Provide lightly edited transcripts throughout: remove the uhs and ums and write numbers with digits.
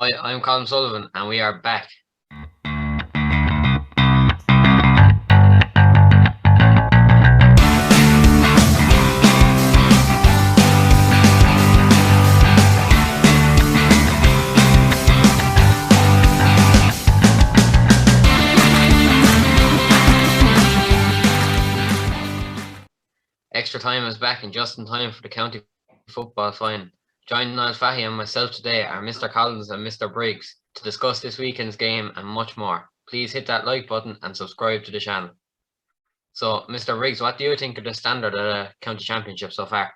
Hi, I'm Colin Sullivan, and we are back. Extra time is back and just in time for the county football final. Joining Niall Fahy and myself today are Mr. Collins and Mr. Briggs to discuss this weekend's game and much more. Please hit that like button and subscribe to the channel. So, Mr. Briggs, what do you think of the standard of the county championship so far?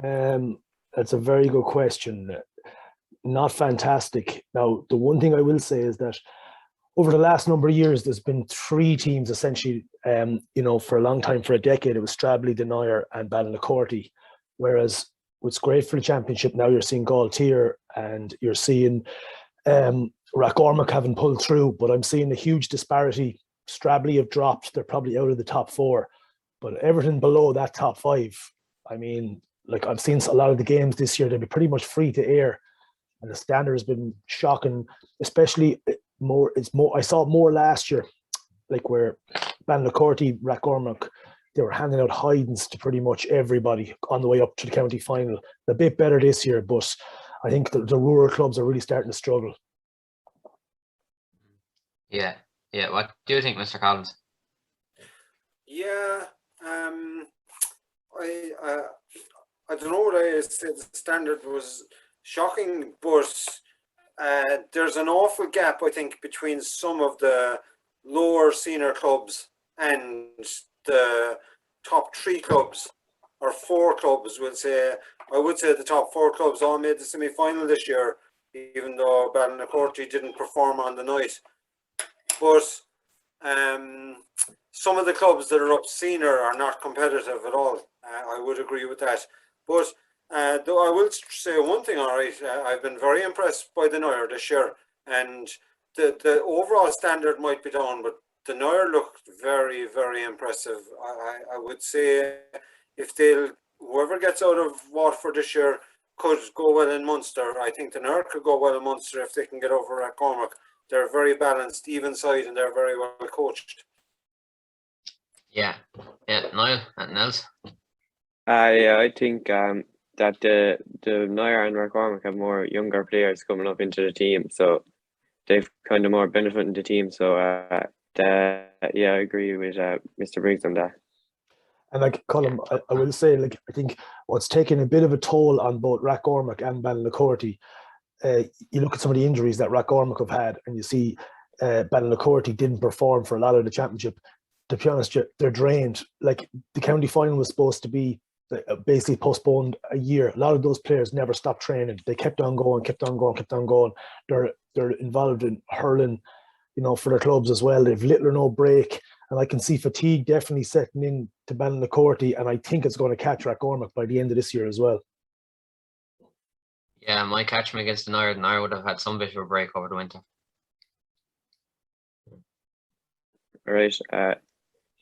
That's a very good question. Not fantastic. Now, the one thing I will say is that over the last number of years, there's been three teams essentially, for a long time, for a decade, it was Stradbally, the Nire and Ballinaccorty. Whereas what's great for the championship, now you're seeing Galtier and you're seeing Rathgormac having pulled through, but I'm seeing a huge disparity. Stradbally have dropped. They're probably out of the top four, but everything below that top five, I mean, like I've seen a lot of the games this year, they'll be pretty much free to air. And the standard has been shocking, especially more. It's more. I saw it more last year, like where Ballinaccorty, Rathgormac, they were handing out hidings to pretty much everybody on the way up to the county final. A bit better this year, but I think the rural clubs are really starting to struggle. Yeah. What do you think, Mr. Collins? Yeah, I don't know what I said. The standard was shocking, but there's an awful gap, I think, between some of the lower senior clubs and the top three clubs or four clubs. I would say the top four clubs all made the semi-final this year, even though Ballinaccorty didn't perform on the night. But some of the clubs that are up senior are not competitive at all. I would agree with that. But though I will say one thing, all right, I've been very impressed by the Nire this year, and the overall standard might be down, but the Nire looked very, very impressive. I would say if whoever gets out of Waterford this year could go well in Munster. I think the Nire could go well in Munster if they can get over Rathgormac. They're very balanced, even side, and they're very well coached. Yeah, Niall, anything else? I think that the Nire and Rathgormac have more younger players coming up into the team, so they've kind of more benefiting the team. So I agree with Mr. Briggs on that. And like Colin, I will say, like, I think what's taken a bit of a toll on both Rathgormac and Ballinaccorty, you look at some of the injuries that Rathgormac have had, and you see Ballinaccorty didn't perform for a lot of the championship. To be honest, they're drained. Like, the county final was supposed to be basically postponed a year. A lot of those players never stopped training. They kept on going. They're involved in hurling, for their clubs as well. They've little or no break. And I can see fatigue definitely setting in to Ballinaccorty, and I think it's going to catch Rathgormac by the end of this year as well. Yeah, my catchment against the Nire would have had some bit of a break over the winter. All right.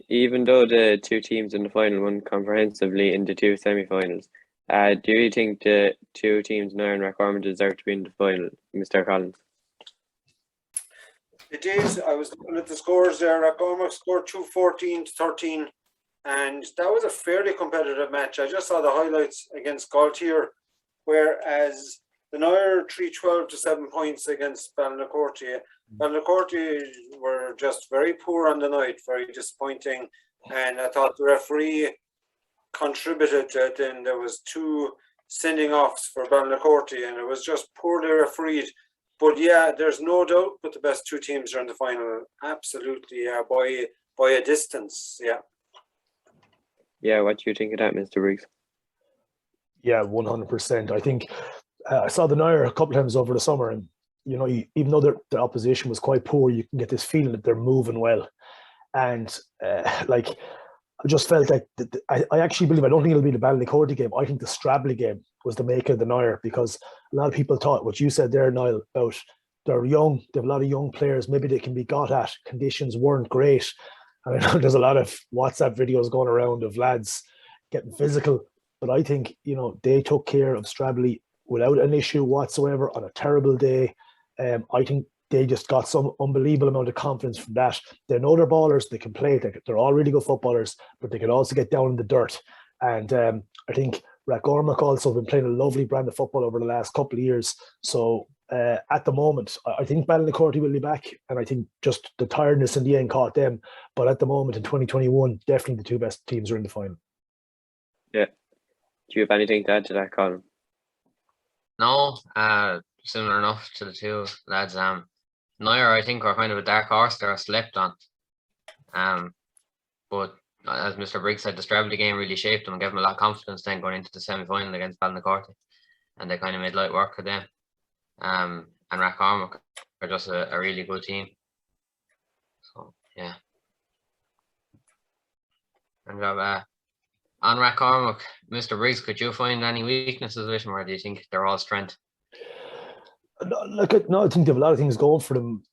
Even though the two teams in the final won comprehensively in the two semi-finals, do you think the two teams, Nire and Rathgormac, deserve to be in the final, Mr. Collins? It is. I was looking at the scores there. Rathgormac scored 2-14-13, and that was a fairly competitive match. I just saw the highlights against Galtier, whereas the Nire 3-12-7 points against Ballinaccorty. Ballinaccorty were just very poor on the night, very disappointing, and I thought the referee contributed to it. And there was two sending offs for Ballinaccorty, and it was just poorly refereed. But yeah, there's no doubt but the best two teams are in the final. Absolutely, by a distance. Yeah. Yeah, what do you think of that, Mr. Briggs? Yeah, 100%. I think I saw the Nire a couple of times over the summer, and even though their opposition was quite poor, you can get this feeling that they're moving well. And I just felt like I actually believe, I don't think it'll be the Ballinaccorty game. I think the Stradbally game was the maker of the Nire, because a lot of people thought what you said there, Niall, about they're young, they have a lot of young players, maybe they can be got at. Conditions weren't great. And I know there's a lot of WhatsApp videos going around of lads getting physical, but I think, they took care of Stradbally without an issue whatsoever on a terrible day. I think they just got some unbelievable amount of confidence from that. They know they're ballers, they can play, they're all really good footballers, but they can also get down in the dirt. And I think Rathgormac also have been playing a lovely brand of football over the last couple of years. So at the moment, I think Ballincorty will be back, and I think just the tiredness in the end caught them. But at the moment in 2021, definitely the two best teams are in the final. Yeah. Do you have anything to add to that, Colin? No, similar enough to the two lads. Nire, I think, are kind of a dark horse. They're slept on. But as Mr. Briggs said, the Stradbally game really shaped them and gave them a lot of confidence then going into the semi-final against Ballincorty, and they kind of made light work of them. And Rathgormac are just a really good team. So yeah. And on Rathgormac, Mr. Briggs, could you find any weaknesses with them, or do you think they're all strength? Look, I think they have a lot of things going for them.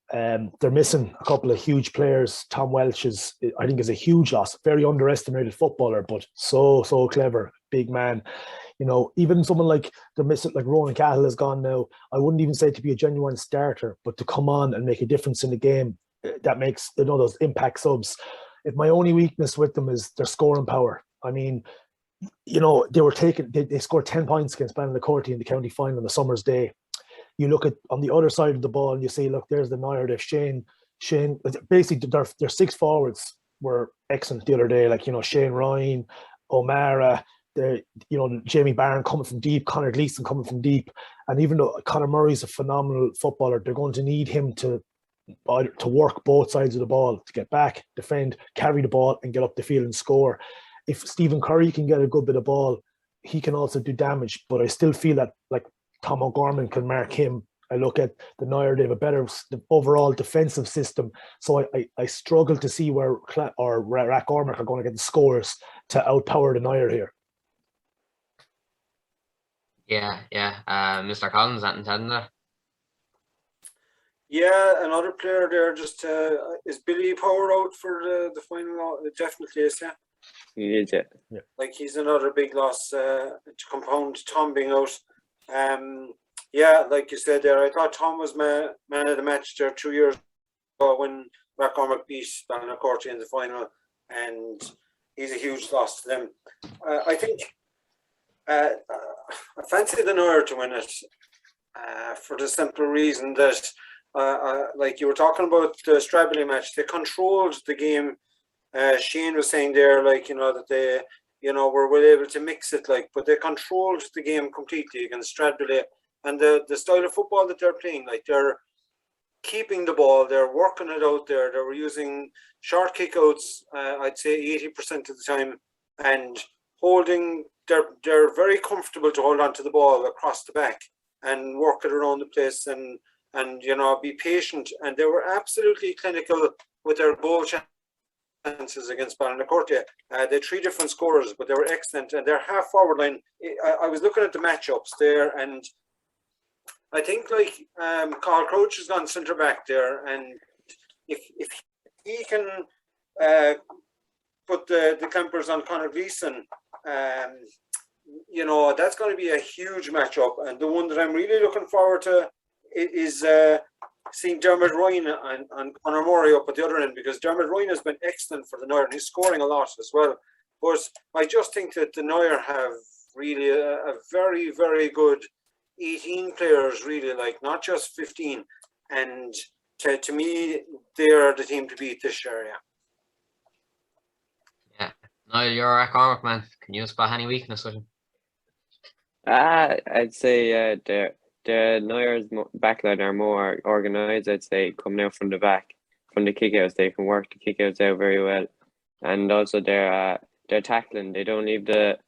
They're missing a couple of huge players. Tom Welch I think, is a huge loss. Very underestimated footballer, but so clever, big man. You know, even someone like they're missing, like Ronan Cahill has gone now. I wouldn't even say to be a genuine starter, but to come on and make a difference in the game, that makes, you know, those impact subs. If my only weakness with them is their scoring power. I mean, you know, they scored 10 points against Ballincorty in the county final on the summer's day. You look at on the other side of the ball and you say, look, there's the Nire. They've Shane, basically their six forwards were excellent the other day. Like, you know, Shane Ryan, O'Mara, you know, Jamie Barron coming from deep, Conor Gleeson coming from deep. And even though Conor Murray's a phenomenal footballer, they're going to need him to work both sides of the ball, to get back, defend, carry the ball and get up the field and score. If Stephen Curry can get a good bit of ball, he can also do damage. But I still feel that, like, Tom O'Gorman can mark him. I look at the Nire, they have a better overall defensive system. So I struggle to see where Rathgormac are going to get the scores to outpower the Nire here. Yeah. Mr. Collins, anything to add in there? Yeah, another player there. Just is Billy Power out for the final? It definitely is. Yeah, He is, yeah. Like, he's another big loss to compound Tom being out. Yeah, like you said there, I thought Tom was man of the match there 2 years ago when Rathgormac beat Ballincorty in the final, and he's a huge loss to them. I think I fancy the Nire to win it for the simple reason that, like you were talking about the Stradbally match, they controlled the game. Shane was saying there, like, you know, that they, you know, were well able to mix it, like, but they controlled the game completely against Stradbally. And the style of football that they're playing, like, they're keeping the ball, they're working it out there. They were using short kickouts, I'd say 80% of the time, and holding. They're very comfortable to hold on to the ball across the back and work it around the place and you know, be patient. And they were absolutely clinical with their goal chances against Ballincorty. They had 3 different scorers, but they were excellent. And their half forward line, I was looking at the matchups there, and I think, like, Carl Crouch has gone centre back there, and if he can put the clampers on Conor Gleeson, you know, that's going to be a huge matchup. And the one that I'm really looking forward to is seeing Dermot Ryan and Conor Murray up at the other end, because Dermot Ryan has been excellent for the Nire and he's scoring a lot as well. But I just think that the Nire have really a very, very good 18 players, really, like, not just 15. And to me, they're the team to beat this year. Yeah. Niall, you're a Rathgormac man. Can you spot any weakness with him? I'd say the Nire's backline are more organised. I'd say, coming out from the back, from the kickouts, they can work the kickouts out very well, and also their tackling. They don't leave their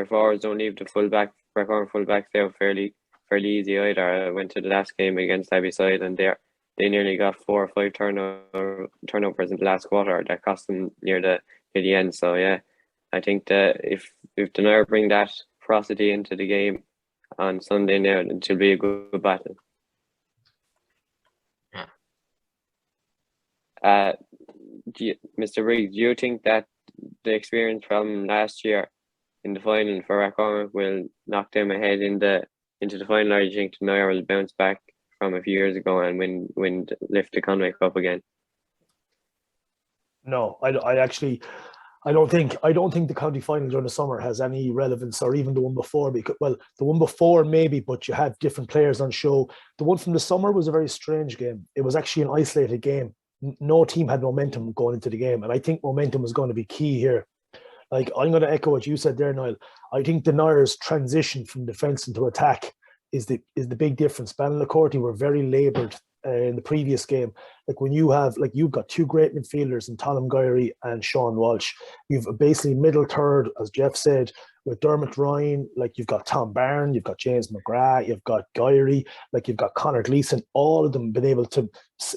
forwards don't leave the fullback, Rathgormac fullbacks out fairly easy either. I went to the last game against Abbeyside and they nearly got 4 or 5 turnovers in the last quarter that cost them near the end. So yeah, I think that if the Nire bring that ferocity into the game on Sunday now, it should be a good battle. Yeah. Mr. Briggs, do you think that the experience from last year in the final for Rathgormac will knock them ahead into the final, or do you think Nire will bounce back from a few years ago and lift the Conway Cup again? No, I don't think the county final during the summer has any relevance, or even the one before, because, well, the one before maybe, but you had different players on show. The one from the summer was a very strange game. It was actually an isolated game. No team had momentum going into the game, and I think momentum was going to be key here. Like, I'm going to echo what you said there, Niall. I think the Nire's transition from defence into attack is the big difference. Ballinlacorty were very laboured in the previous game. Like, when you've got two great midfielders in Colm Gyrey and Sean Walsh. You've basically middle third, as Jeff said, with Dermot Ryan. Like, you've got Tom Byrne, you've got James McGrath, you've got Gyrey, like, you've got Conor Gleeson. All of them been able to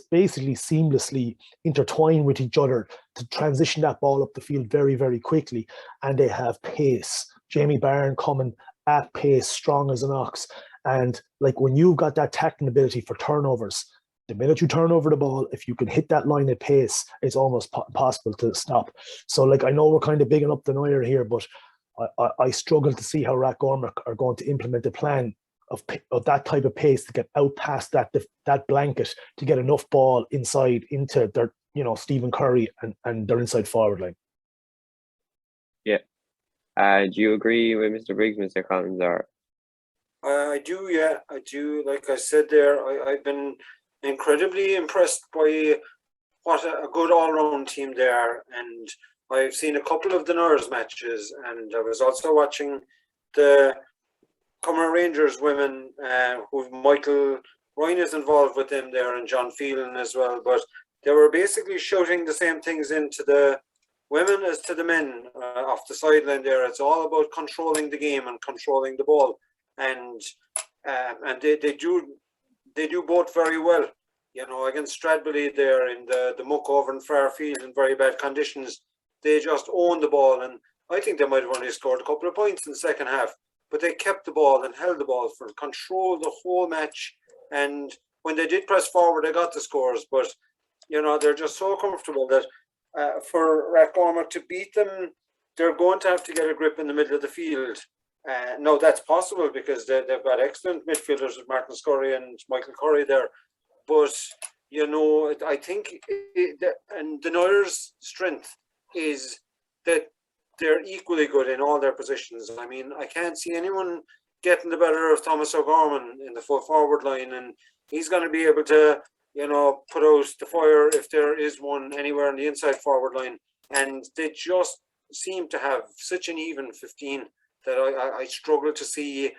basically seamlessly intertwine with each other to transition that ball up the field very, very quickly. And they have pace. Jamie Byrne coming at pace, strong as an ox. And like, when you've got that tackling ability for turnovers, the minute you turn over the ball, if you can hit that line at pace, it's almost possible to stop. So, like, I know we're kind of bigging up the Nire here, but I struggle to see how Rathgormac are going to implement a plan of that type of pace to get out past that blanket, to get enough ball inside into their, Stephen Curry and their inside forward line. Yeah. Do you agree with Mr. Briggs, Mr. Collins, or? I do, yeah, I do. Like I said there, I've been incredibly impressed by what a good all-round team they are, and I've seen a couple of the Nire's matches, and I was also watching the Cumber Rangers women, who Michael Ryan is involved with them there, and John Phelan as well, but they were basically shouting the same things into the women as to the men off the sideline there. It's all about controlling the game and controlling the ball. And they do both very well, against Stradbally there in the muck over in Fairfield in very bad conditions. They just owned the ball, and I think they might have only scored a couple of points in the second half, but they kept the ball and held the ball for control the whole match. And when they did press forward, they got the scores, but they're just so comfortable that for Rathgormac to beat them, they're going to have to get a grip in the middle of the field. No, that's possible because they've got excellent midfielders with Martin Scurry and Michael Curry there. But, I think and the Nire's strength is that they're equally good in all their positions. I mean, I can't see anyone getting the better of Thomas O'Gorman in the full forward line, and he's going to be able to, put out the fire if there is one anywhere in the inside forward line. And they just seem to have such an even 15 that I struggle to see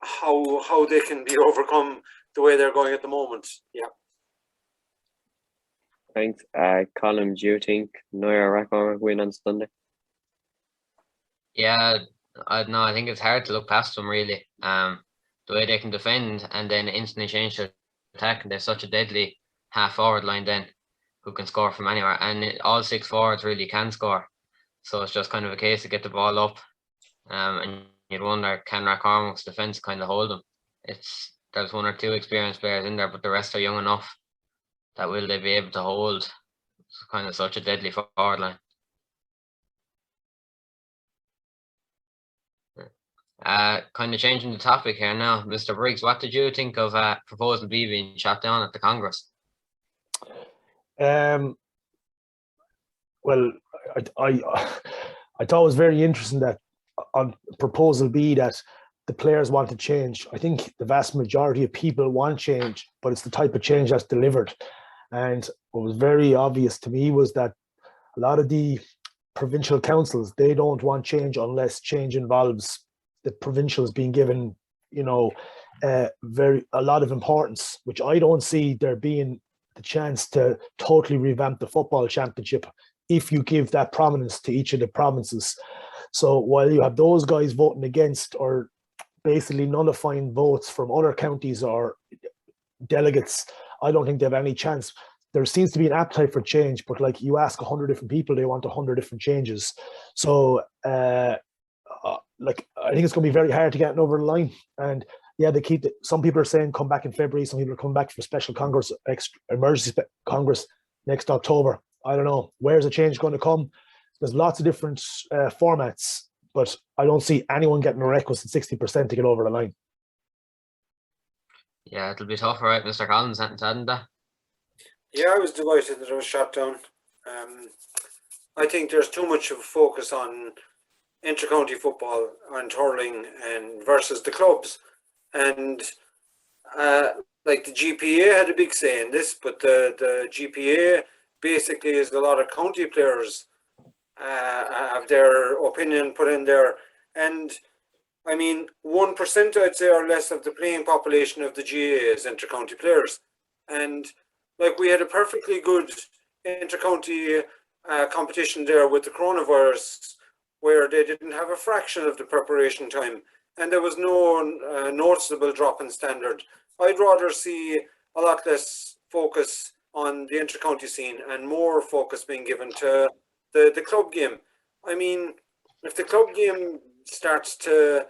how they can be overcome the way they're going at the moment. Yeah. Thanks. Colin, do you think Nire Rathgormac win on Sunday? Yeah, I think it's hard to look past them, really. The way they can defend and then instantly change their attack, and they're such a deadly half forward line then, who can score from anywhere, and all six forwards really can score. So it's just kind of a case to get the ball up. And you'd wonder, can Rathgormac's defence kind of hold them? There's one or two experienced players in there, but the rest are young enough that will they be able to hold kind of such a deadly forward line. Kind of changing the topic here now, Mr. Briggs, what did you think of Proposal B being shot down at the Congress? Well, I thought it was very interesting that on Proposal B that the players want to change. I think the vast majority of people want change, but it's the type of change that's delivered. And what was very obvious to me was that a lot of the provincial councils, they don't want change unless change involves the provincials being given, a lot of importance, which I don't see there being the chance to totally revamp the football championship if you give that prominence to each of the provinces. So while you have those guys voting against or basically nullifying votes from other counties or delegates, I don't think they have any chance. There seems to be an appetite for change, but like you ask 100 different people, they want 100 different changes. So I think it's going to be very hard to get it over the line. And yeah, some people are saying come back in February, some people are coming back for special Congress, emergency Congress next October. I don't know. Where's the change going to come? There's lots of different formats but I don't see anyone getting a requisite 60% to get over the line. Yeah, it'll be tough, all right, Mr. Collins, hadn't that? Yeah, I was delighted that it was shot down. I think there's too much of a focus on inter-county football and hurling and versus the clubs. And like the GPA had a big say in this, but the GPA basically is a lot of county players have their opinion put in there. And I mean, 1% I'd say or less of the playing population of the GAA is inter-county players. And like we had a perfectly good inter-county competition there with the coronavirus, where they didn't have a fraction of the preparation time, and there was no noticeable drop in standard. I'd rather see a lot less focus on the inter-county scene and more focus being given to the club game. I mean, if the club game starts to,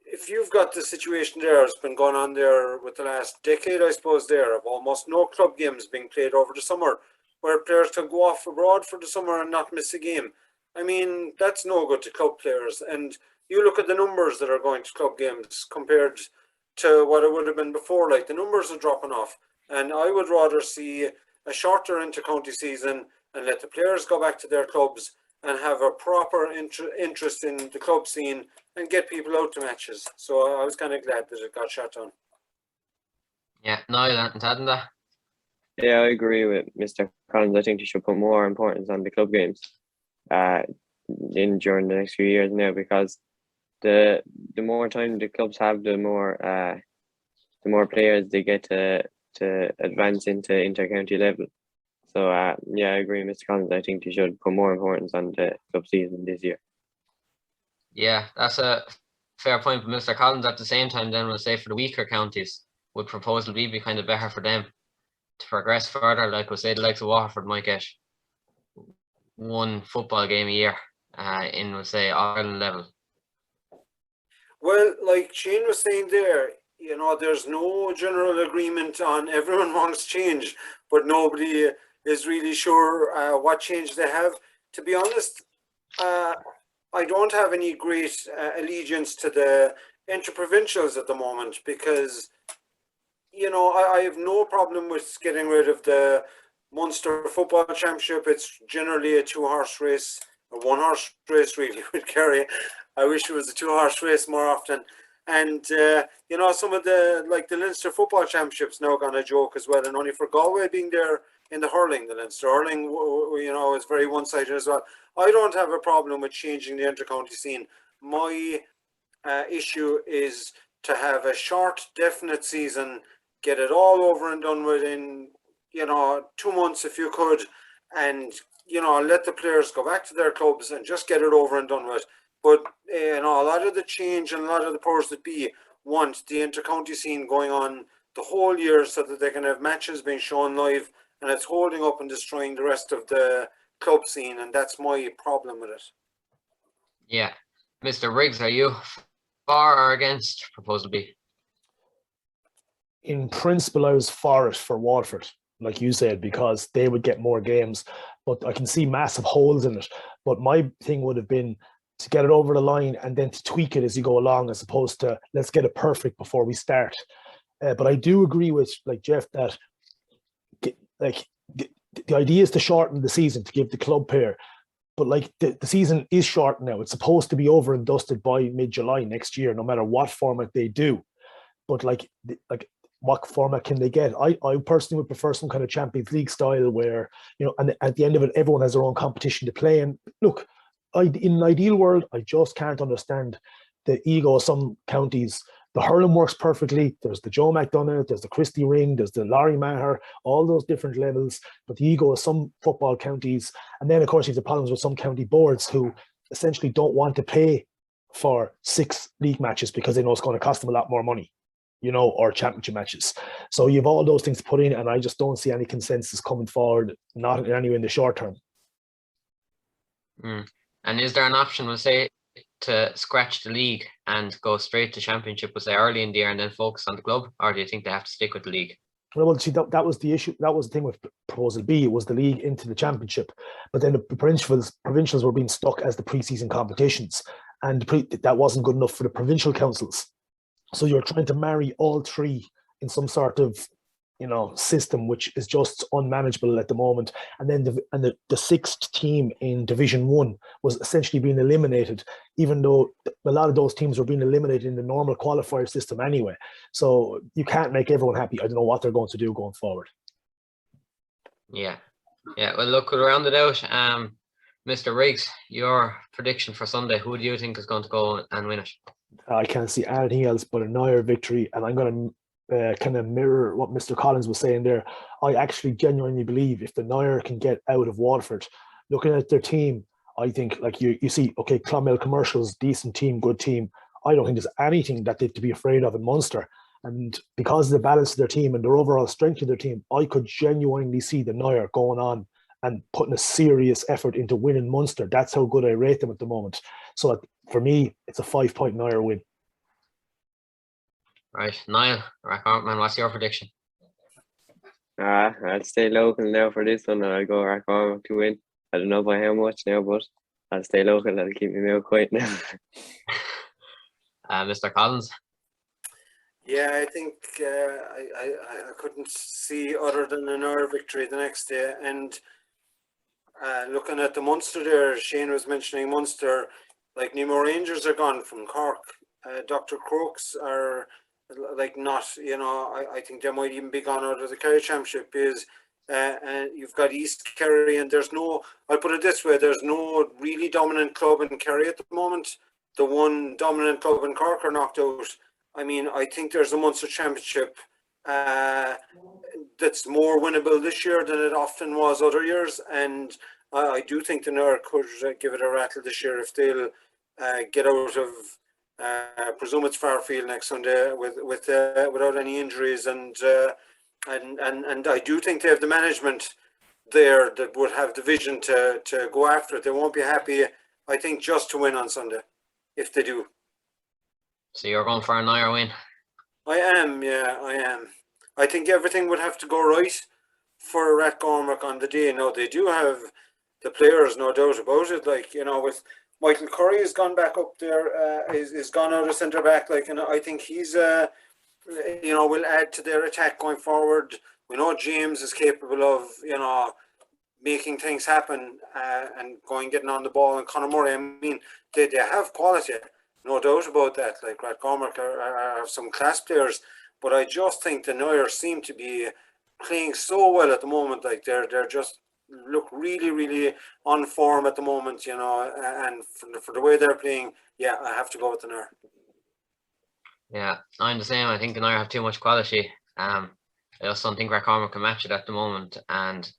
if you've got the situation there, it's been going on there with the last decade, I suppose, there of almost no club games being played over the summer, where players can go off abroad for the summer and not miss a game. I mean, that's no good to club players. And you look at the numbers that are going to club games compared to what it would have been before, like the numbers are dropping off. And I would rather see a shorter inter-county season and let the players go back to their clubs and have a proper interest in the club scene and get people out to matches. So I was kind of glad that it got shut down. Yeah, Niall, hadn't that? Yeah, I agree with Mr. Collins. I think they should put more importance on the club games during the next few years now, because the more time the clubs have, the more players they get to advance into inter-county level. So yeah, I agree with Mr. Collins. I think they should put more importance on the club season this year. Yeah, that's a fair point. But Mr. Collins, at the same time, then we'll say for the weaker counties, would Proposal B be kind of better for them to progress further? Like we'll say the likes of Waterford might get one football game a year in, we'll say, Ireland level. Well, like Shane was saying there, you know, there's no general agreement on everyone wants change, but nobody is really sure what change they have. To be honest, I don't have any great allegiance to the interprovincials at the moment, because, you know, I have no problem with getting rid of the Munster Football Championship. It's generally a two-horse race, a one-horse race really with Kerry. I wish it was a two-horse race more often. And, you know, some of the, like the Leinster Football Championship's now gone a joke as well, and only for Galway being there in the hurling, the Leinster hurling, you know, is very one-sided as well. I don't have a problem with changing the inter-county scene. My issue is to have a short, definite season, get it all over and done with in, you know, 2 months if you could, and, you know, let the players go back to their clubs and just get it over and done with. But, you know, a lot of the change and a lot of the powers that be want the inter-county scene going on the whole year so that they can have matches being shown live, and it's holding up and destroying the rest of the club scene, and that's my problem with it. Yeah. Mr. Riggs, are you for or against Proposal B? In principle, I was for it for Waterford, like you said, because they would get more games, but I can see massive holes in it. But my thing would have been to get it over the line and then to tweak it as you go along, as opposed to let's get it perfect before we start. But I do agree with like Jeff that the idea is to shorten the season to give the club pair, but like the season is short now. It's supposed to be over and dusted by mid-July next year, no matter what format they do. But like what format can they get? I personally would prefer some kind of Champions League style where, you know, and at the end of it, everyone has their own competition to play. And look, in an ideal world, I just can't understand the ego of some counties. The hurling works perfectly. There's the Joe McDonough, there's the Christie Ring, there's the Larry Maher, all those different levels. But the ego of some football counties, and then of course you have the problems with some county boards who essentially don't want to pay for 6 league matches because they know it's going to cost them a lot more money, you know, or championship matches. So you have all those things to put in, and I just don't see any consensus coming forward, not anyway in the short term. And is there an option, we'll say, to scratch the league and go straight to championship, we'll say, early in the year and then focus on the club? Or do you think they have to stick with the league? Well, see, that was the issue. That was the thing with Proposal B. It was the league into the championship. But then the provincials were being stuck as the pre-season competitions. and that wasn't good enough for the provincial councils. So you're trying to marry all three in some sort of, system, which is just unmanageable at the moment. And then the sixth team in Division 1 was essentially being eliminated, even though a lot of those teams were being eliminated in the normal qualifier system anyway. So you can't make everyone happy. I don't know what they're going to do going forward. Yeah. Well, look, we'll round it out. Mr. Riggs, your prediction for Sunday, who do you think is going to go and win it? I can't see anything else but a Nire victory, and I'm going to kind of mirror what Mr. Collins was saying there. I actually genuinely believe if the Nire can get out of Waterford, looking at their team, I think, like you see, okay, Clonmel Commercials, decent team, good team. I don't think there's anything that they've to be afraid of in Munster. And because of the balance of their team and their overall strength of their team, I could genuinely see the Nire going on and putting a serious effort into winning Munster. That's how good I rate them at the moment. So for me, it's a 5-point Nire win. Right, Niall, Rathgormac, what's your prediction? I'll stay local now for this one, and I'll go Rathgormac to win. I don't know by how much now, but I'll stay local. That'll keep me mouth quiet now. Mr. Collins? Yeah, I think I couldn't see other than an Nire victory the next day. And looking at the Munster there, Shane was mentioning Munster, like Nemo Rangers are gone from Cork. Dr. Crooks are like not, I think they might even be gone out of the Kerry Championship because and you've got East Kerry, and I'll put it this way, there's no really dominant club in Kerry at the moment. The one dominant club in Cork are knocked out. I mean, I think there's a Munster Championship that's more winnable this year than it often was other years, and I do think the Nire could give it a rattle this year if they'll get out of presume it's Fairfield next Sunday without any injuries, and I do think they have the management there that would have the vision to go after it. They won't be happy, I think, just to win on Sunday if they do. So you're going for a Nire win? I am. I think everything would have to go right for Rathgormac on the day. Now, they do have the players, no doubt about it. Like, with Michael Curry has gone back up there, is gone out of centre back. Like, and I think he's, will add to their attack going forward. We know James is capable of, making things happen and getting on the ball. And Conor Murray, I mean, they have quality, no doubt about that. Like, Rathgormac are some class players, but I just think the Nire seem to be playing so well at the moment. Like, they're just look really, really on form at the moment, and for the way they're playing, yeah, I have to go with the Nire. Yeah, I'm the same. I think the Nire have too much quality. I just don't think Rathgormac can match it at the moment. And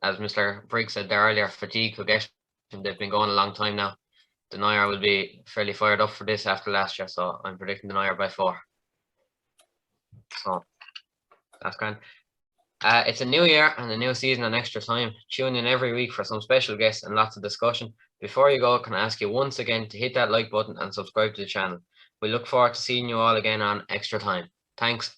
as Mr. Briggs said there earlier, fatigue will get them. They've been going a long time now. The Nire will be fairly fired up for this after last year, so I'm predicting the Nire by 4. So that's grand. It's a new year and a new season and extra time. Tune in every week for some special guests and lots of discussion. Before you go, can I ask you once again to hit that like button and subscribe to the channel. We look forward to seeing you all again on Extra Time. Thanks.